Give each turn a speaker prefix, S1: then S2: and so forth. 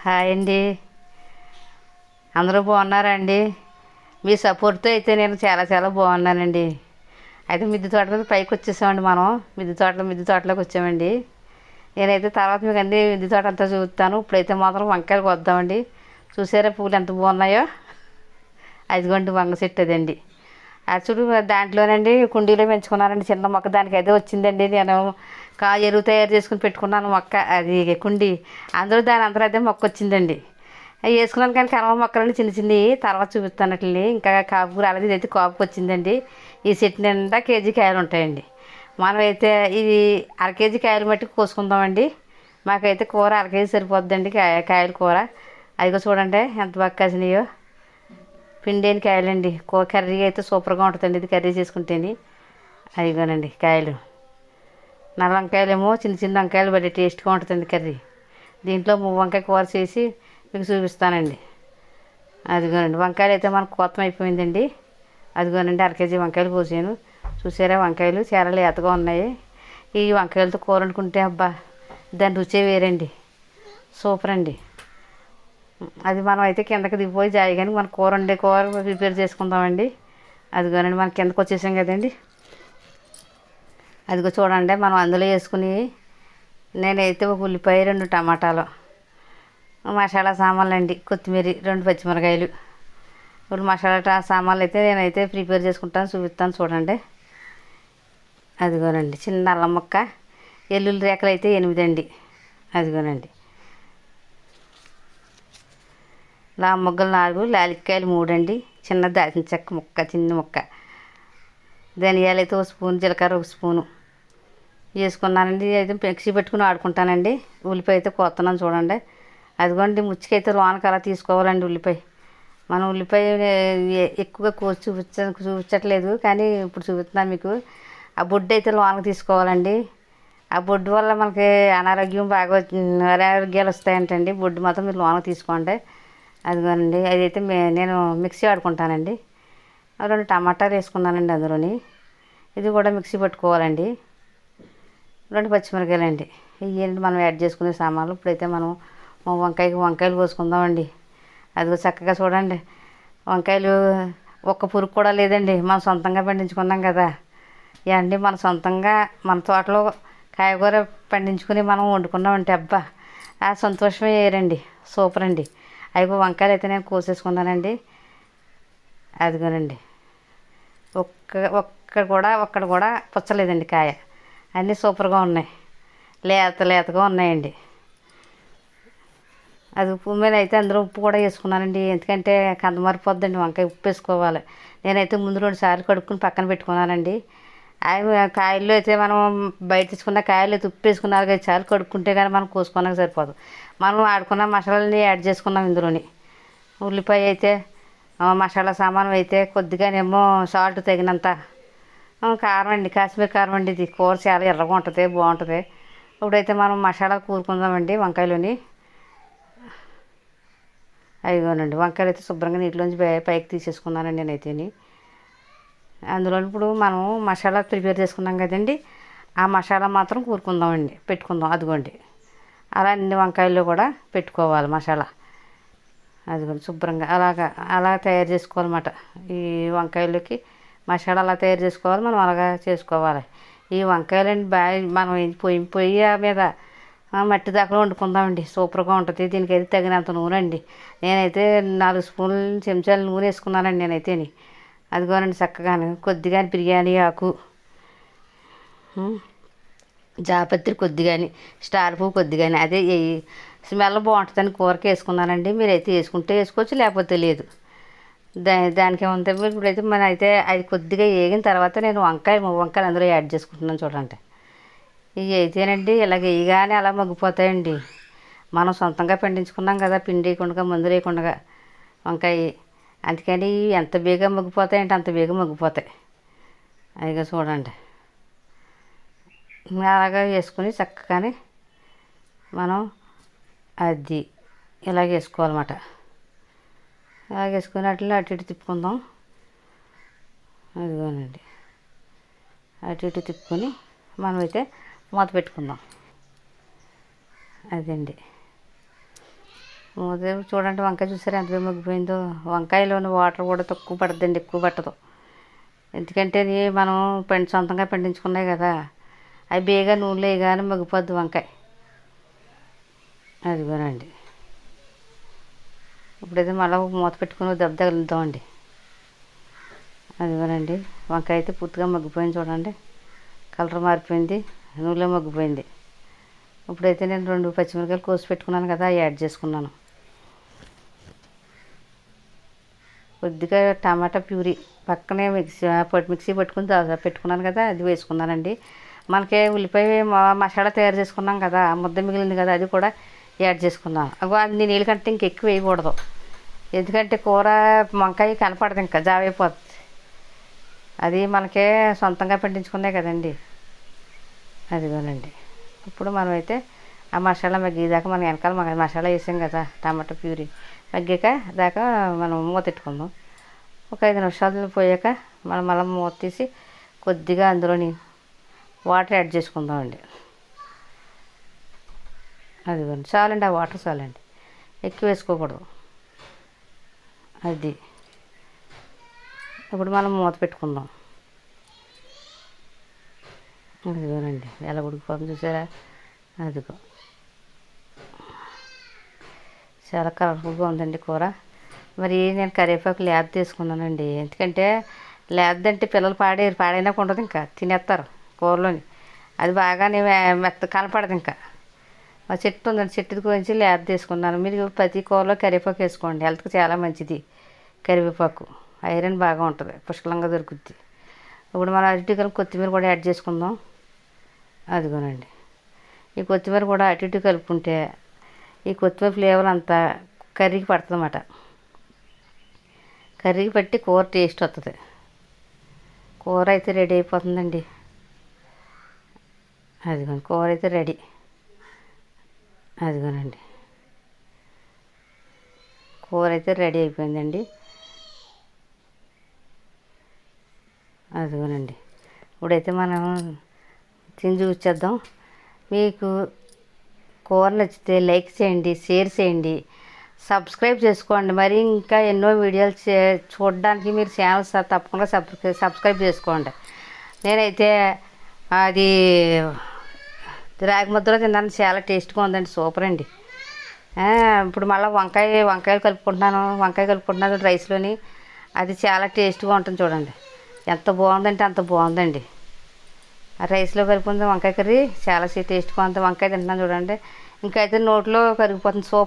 S1: Hi అండి. అందరూ బాగున్నారా అండి? మీ సపోర్ట్తో అయితే నేను చాలా చాలా బాగున్నానండి. అయితే మిద్దె తోట మీద పైకి వచ్చేసామండి. మనం మిద్దె తోటలోకి వచ్చామండి. నేనైతే తర్వాత మీకు అన్నీ మిద్దె తోట అంతా చూస్తాను. ఇప్పుడైతే మాత్రం వంకాయలకు వద్దామండి. చూసారా పూలు ఎంత బాగున్నాయో? అదిగోండి వంగ చెట్టు అదండి. చూడు దాంట్లోనండి కుండీలో పెంచుకున్నానండి చిన్న మొక్క. దానికైతే వచ్చిందండి. నేను ఎరువు తయారు చేసుకుని పెట్టుకున్నాను మొక్క, అది కుండీ. అందులో దాని అంతా అయితే మొక్క వచ్చిందండి. అవి వేసుకున్నాను కానీ కలవ మొక్కలండి చిన్న చిన్నవి. తర్వాత చూపిస్తానట్లండి. ఇంకా కాపు రాలేదు. ఇదైతే కాపుకి వచ్చిందండి. ఈ చెట్టు నిండా కేజీ కాయలు ఉంటాయండి. మనమైతే ఇది అర కేజీ కాయలు మట్టుకు కోసుకుందామండి. మాకైతే కూర అర కేజీ సరిపోద్దండి. కాయల కూర. అదిగో చూడండి ఎంత బాగా కాసినాయో. పిండేని కాయలండి. కర్రీ అయితే సూపర్గా ఉంటుందండి ఇది కర్రీ చేసుకుంటేని. అదిగోనండి కాయలు. నల్ల వంకాయలేమో చిన్న చిన్న వంకాయలు పడి టేస్ట్గా ఉంటుందండి కర్రీ. దీంట్లో వంకాయ కూర చేసి మీకు చూపిస్తానండి. అదిగోనండి వంకాయలు అయితే మనకు కోతం అయిపోయిందండి. అదిగోనండి అర కేజీ వంకాయలు కోసాను. చూసారా వంకాయలు చాలా లేతగా ఉన్నాయి. ఈ వంకాయలతో కూర వండుకుంటే అబ్బా దాని రుచే వేరండి. సూపర్ అండి. అది మనం అయితే కిందకి దిగిపోయి జాయిగాని మన కూర ప్రిపేర్ చేసుకుందామండి. అదిగోనండి మనం కిందకు వచ్చేసాం కదండి. అదిగో చూడండి మనం అందులో వేసుకుని నేనైతే ఒక ఉల్లిపాయ 2 టమాటాలు, మసాలా సామాన్లు అండి, కొత్తిమీర 2 పచ్చిమిరకాయలు. ఇప్పుడు మసాలా సామాన్లు అయితే నేనైతే ప్రిపేర్ చేసుకుంటాను, చూపిస్తాను చూడండి. అదిగోనండి చిన్న అల్లం ముక్క, ఎల్లుల్లి రేఖలు అయితే 8 అండి. అదిగోనండి మొగ్గలు 4, లాలిక్కాయలు 3 అండి. చిన్న దాల్చిన చెక్క ముక్క, చిన్న ముక్క, ధనియాలు అయితే 1 స్పూన్, జీలకర్ర 1 స్పూను వేసుకున్నానండి. అయితే మిక్సీ పెట్టుకుని ఆడుకుంటానండి. ఉల్లిపాయ అయితే కోస్తున్నాను చూడండి. అదిగోండి ముచ్చికైతే లోనకి అలా తీసుకోవాలండి ఉల్లిపాయ. మనం ఉల్లిపాయ ఎక్కువగా కోసి చూపించట్లేదు కానీ ఇప్పుడు చూపిస్తున్నాను మీకు. ఆ బొడ్డు అయితే లోనకి తీసుకోవాలండి. ఆ బొడ్డు వల్ల మనకి అనారోగ్యాలు వస్తాయంటండి. బొడ్డు మాత్రం మీరు లోనకి తీసుకోండి. అదిగోనండి అదైతే నేను మిక్సీ ఆడుకుంటానండి. 2 టమాటాలు వేసుకున్నానండి అందులోని. ఇది కూడా మిక్సీ పట్టుకోవాలండి. 2 పచ్చిమిరకాయలు అండి. ఇవేంటి మనం యాడ్ చేసుకునే సామాన్లు. ఇప్పుడైతే మనం వంకాయలు కోసుకుందామండి. అదిగో చక్కగా చూడండి వంకాయలు ఒక్క పురుగు కూడా లేదండి. మనం సొంతంగా పండించుకున్నాం కదా ఇవన్నీ. మన సొంతంగా మన తోటలో కాయగూర పండించుకుని మనం వండుకున్నామంటే అబ్బా ఆ సంతోషమే వేరండి. సూపర్ అండి. అయిపో వంకాయలు అయితే నేను కోసేసుకున్నానండి. అదిగోనండి ఒక్కడ కూడా పుచ్చలేదండి కాయ. అన్నీ సూపర్గా ఉన్నాయి, లేతగా ఉన్నాయండి. అది ఉప్పు మీద అయితే అందులో ఉప్పు కూడా వేసుకున్నానండి. ఎందుకంటే కందమరిపోద్దండి వంకాయ, ఉప్పు వేసుకోవాలి. నేనైతే ముందు 2 సార్లు కడుక్కుని పక్కన పెట్టుకున్నానండి. కాయల్లో అయితే మనం బయట తీసుకున్న కాయలు అయితే ఉప్పు వేసుకున్నారు కదా, చాలు కడుక్కుంటే కానీ మనం కోసుకున్నాక సరిపోదు. మనం ఆడుకున్న మసాలాని యాడ్ చేసుకున్నాం ఇందులోని. ఉల్లిపాయ అయితే మసాలా సామాను అయితే కొద్దిగానేమో సాల్ట్ తగినంత, కారం అండి, కాశ్మీర్ కారం అండి. ఇది కూర చాలా ఎర్రగా ఉంటుంది, బాగుంటుంది. ఇప్పుడైతే మనం మసాలా కూరుకుందామండి వంకాయలోని. అదిగోనండి వంకాయలు అయితే శుభ్రంగా నీటిలోంచి పైకి తీసేసుకున్నానండి నేనైతేని. అందులో ఇప్పుడు మనం మసాలా ప్రిపేర్ చేసుకున్నాం కదండి, ఆ మసాలా మాత్రం కూరుకుందామండి, పెట్టుకుందాం. అదిగోండి అలా అన్ని వంకాయల్లో కూడా పెట్టుకోవాలి మసాలా. అదిగోండి శుభ్రంగా అలా తయారు చేసుకోవాలన్నమాట. ఈ వంకాయలకి మసాలా అలా తయారు చేసుకోవాలి, మనం అలాగా చేసుకోవాలి. ఈ వంకాయలండి బాగా మనం పొయ్యి మీద మట్టి దాకా వండుకుందామండి. సూపర్గా ఉంటుంది. దీనికైతే తగినంత నూనె అండి. నేనైతే 4 స్పూన్లు చెంచాలు నూనె వేసుకున్నానండి నేనైతేని. అదిగోనండి చక్కగాను కొద్దిగా బిర్యానీ ఆకు, జాపత్రి కొద్దిగాని, స్టార్ పువ్వు కొద్దిగాని, అదే స్మెల్ బాగుంటుందని కూరకి వేసుకున్నానండి. మీరైతే వేసుకుంటే వేసుకోవచ్చు, లేకపోతే లేదు. దానికి ఏముంది. ఇప్పుడైతే అయితే అది కొద్దిగా వేగిన తర్వాత నేను వంకాయలు అందులో యాడ్ చేసుకుంటున్నాను చూడండి. ఇవి అయితేనండి ఇలాగ వేయగానే అలా మగ్గిపోతాయండి. మనం సొంతంగా పండించుకున్నాం కదా, పిండి వేయకుండా మందులు వేయకుండా వంకాయ. అందుకని ఎంత బేగా మగ్గిపోతాయంటే అంత బేగా మగ్గిపోతాయి. అదిగా చూడండి అలాగా వేసుకుని చక్కగానే మనం అది ఇలాగ వేసుకోవాలన్నమాట. ఇలాగ వేసుకుని అటు ఇటు తిప్పుకుందాం. అదిగోనండి అటు ఇటు తిప్పుకొని మనమైతే మూత పెట్టుకుందాం. అదండి చూడండి వంకాయ చూసారా ఎంత మగ్గిపోయిందో. వంకాయలోని వాటర్ కూడా తక్కువ పడుతుందండి, ఎక్కువ పట్టదు. ఎందుకంటే అది మనం సొంతంగా పండించుకున్నాయి కదా, అవి బేగా నూనెలో వేయగానే మగ్గిపోద్ది వంకాయ. అదిగోనండి. ఇప్పుడైతే మళ్ళీ మూత పెట్టుకుని దెబ్బ తగులుద్దామండి. అదిగోనండి, వంకాయ అయితే పూర్తిగా మగ్గిపోయింది చూడండి. కలర్ మారిపోయింది, నూనెలో మగ్గిపోయింది. ఇప్పుడైతే నేను 2 పచ్చిమిరపకాయలు కోసి పెట్టుకున్నాను కదా, అవి యాడ్ చేసుకున్నాను. కొద్దిగా టమాటా ప్యూరీ పక్కనే మిక్సీ పట్టుకుని పెట్టుకున్నాను కదా, అది వేసుకున్నానండి. మనకి ఉల్లిపాయ మసాలా తయారు చేసుకున్నాం కదా, ముద్ద మిగిలింది కదా, అది కూడా యాడ్ చేసుకున్నాను. అది నీళ్ళ కంటే ఇంకెక్కువ వేయకూడదు, ఎందుకంటే కూర వంకాయ కనపడదు, ఇంకా జావైపోతుంది. అది మనకే సొంతంగా పండించుకున్నాయి కదండి. అదిగోనండి. ఇప్పుడు మనమైతే ఆ మసాలా మగ్గేదాకా మనం వెనకాల మసాలా వేసాం కదా, టమాటా ప్యూరీ మగ్గాక దాకా మనం మూత పెట్టుకుందాం. ఒక 5 నిమిషాలు పోయాక మనం మళ్ళీ మూత తీసి కొద్దిగా అందులోని వాటర్ యాడ్ చేసుకుందామండి. అదిగోండి, చాలండి, ఆ వాటర్ చాలండి, ఎక్కువ వేసుకోకూడదు. అది ఇప్పుడు మనం మూత పెట్టుకుందాం. అదిగోనండి, ఎలా ఉడికిపోతుంది చూసారా. అదిగో చాలా కలర్ఫుల్గా ఉందండి కూర. మరి నేను కరివేపాకు లేత తీసుకున్నానండి, ఎందుకంటే లేదంటే పిల్లలు పాడైనా ఉండదు, ఇంకా తినేస్తారు కూరలోని. అది బాగానే మెత్త కనపడదు. ఇంకా మా చెట్టు ఉందండి, చెట్టుది గురించి లేత తీసుకున్నాను. మీరు ప్రతి కూరలో కరివేపాకు వేసుకోండి, హెల్త్కి చాలా మంచిది. కరివేపాకు ఐరన్ బాగా ఉంటుంది, పుష్కలంగా దొరుకుద్ది. ఇప్పుడు మనం అటు ఇటు కొత్తిమీర కూడా యాడ్ చేసుకుందాం. అదిగోనండి, ఈ కొత్తిమీర కూడా అటు ఇటు కలుపుకుంటే ఈ కొత్తిమీర ఫ్లేవర్ అంతా కర్రీకి పడుతుంది అన్నమాట. కర్రీకి పట్టి కూర టేస్ట్ వస్తుంది. కూర అయితే రెడీ అయిపోతుందండి. అదిగోండి, కూర అయితే రెడీ. అదిగోనండి, కూర అయితే రెడీ అయిపోయిందండి. అదిగోనండి, ఇప్పుడైతే మనం తిని చూసేద్దాం. మీకు కూర నచ్చితే లైక్ చేయండి, షేర్ చేయండి, సబ్స్క్రైబ్ చేసుకోండి. మరి ఇంకా ఎన్నో వీడియోలు చూడడానికి మీరు ఛానల్ తప్పకుండా సబ్స్క్రైబ్ చేసుకోండి. నేనైతే అది రాగి ముద్దలో తిన్నాను, చాలా టేస్ట్గా ఉందండి, సూపర్ అండి. ఇప్పుడు మళ్ళీ వంకాయలు కలుపుకుంటున్నాను రైస్లోని. అది చాలా టేస్ట్గా ఉంటుంది చూడండి, ఎంత బాగుందంటే అంత బాగుందండి. ఆ రైస్లో కలుపుకుంది వంకాయ కర్రీ చాలా టేస్ట్గా ఉంది. వంకాయ తింటున్నాను చూడండి, ఇంకా అయితే నోట్లో కరిగిపోతుంది, సూపర్.